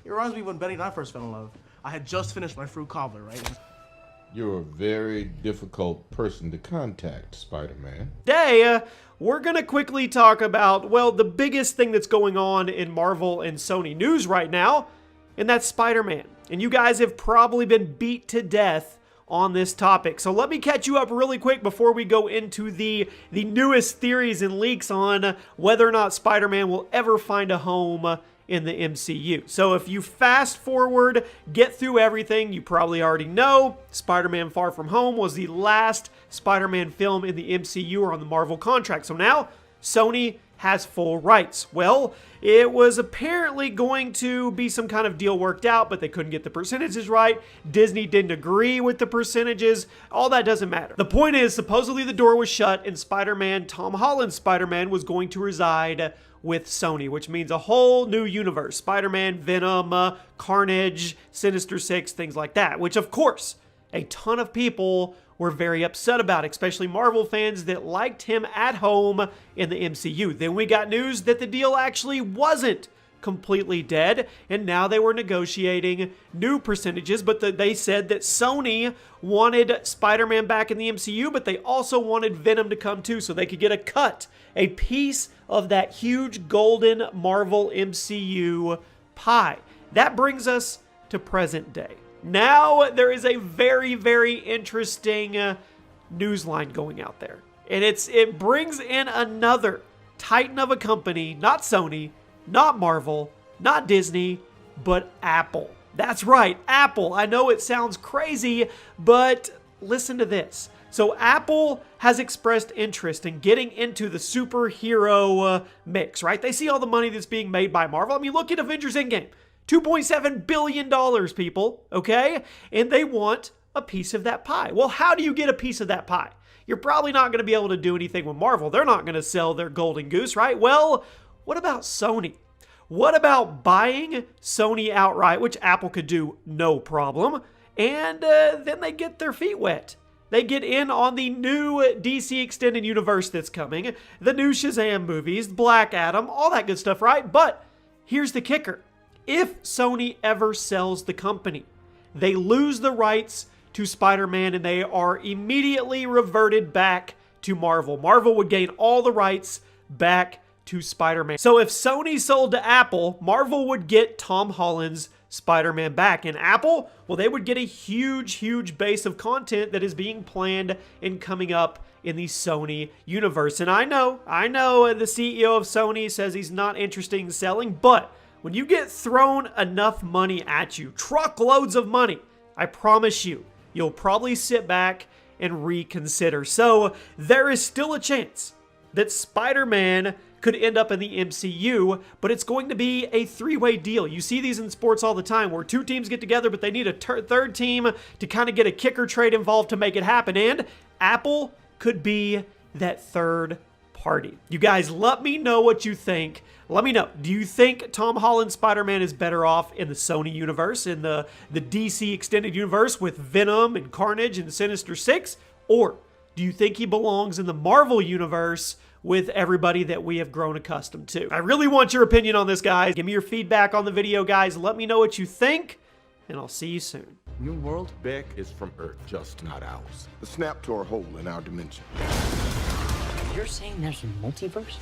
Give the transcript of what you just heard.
It reminds me when Betty and I first fell in love. I had just finished my fruit cobbler, right? You're a very difficult person to contact, Spider-Man. Today, we're going to quickly talk about, well, the biggest thing that's going on in Marvel and Sony news right now, and that's Spider-Man. And you guys have probably been beat to death on this topic. So let me catch you up really quick before we go into the newest theories and leaks on whether or not Spider-Man will ever find a home in the MCU. So if you fast forward, get through everything, you probably already know Spider-Man Far From Home was the last Spider-Man film in the MCU or on the Marvel contract. So now Sony has full rights. Well, it was apparently going to be some kind of deal worked out, but they couldn't get the percentages right. Disney didn't agree with the percentages. All that doesn't matter. The point is, supposedly the door was shut and Spider-Man, Tom Holland's Spider-Man, was going to reside with Sony, which means a whole new universe. Spider-Man, Venom, Carnage, Sinister Six, things like that, which of course, a ton of people were very upset about, especially Marvel fans that liked him at home in the MCU. Then we got news that the deal actually wasn't completely dead, and now they were negotiating new percentages, but they said that Sony wanted Spider-Man back in the MCU, but they also wanted Venom to come too, so they could get a cut, a piece of that huge golden Marvel MCU pie. That brings us to present day. Now there is a very, very interesting news line going out there. And it brings in another titan of a company, not Sony, not Marvel, not Disney, but Apple. That's right, Apple. I know it sounds crazy, but listen to this. So Apple has expressed interest in getting into the superhero mix, right? They see all the money that's being made by Marvel. I mean, look at Avengers Endgame. $2.7 billion, people, okay? And they want a piece of that pie. Well, how do you get a piece of that pie? You're probably not going to be able to do anything with Marvel. They're not going to sell their golden goose, right? Well, what about Sony? What about buying Sony outright, which Apple could do no problem, and then they get their feet wet. They get in on the new DC Extended Universe that's coming, the new Shazam movies, Black Adam, all that good stuff, right? But here's the kicker. If Sony ever sells the company, they lose the rights to Spider-Man and they are immediately reverted back to Marvel. Marvel would gain all the rights back to Spider-Man. So if Sony sold to Apple, Marvel would get Tom Holland's Spider-Man back. And Apple, well, they would get a huge, huge base of content that is being planned and coming up in the Sony universe. And I know the CEO of Sony says he's not interested in selling, but when you get thrown enough money at you, truckloads of money, I promise you, you'll probably sit back and reconsider. So there is still a chance that Spider-Man could end up in the MCU, but it's going to be a three-way deal. You see these in sports all the time where two teams get together, but they need a third team to kind of get a kicker trade involved to make it happen. And Apple could be that third party. You guys, let me know what you think. Let me know. Do you think Tom Holland's Spider-Man is better off in the Sony universe, in the DC Extended Universe with Venom and Carnage and Sinister Six? Or do you think he belongs in the Marvel universe with everybody that we have grown accustomed to? I really want your opinion on this, guys. Give me your feedback on the video, guys. Let me know what you think, and I'll see you soon. New world? Beck is from Earth, just not ours. The snap tore a hole in our dimension. You're saying there's a multiverse?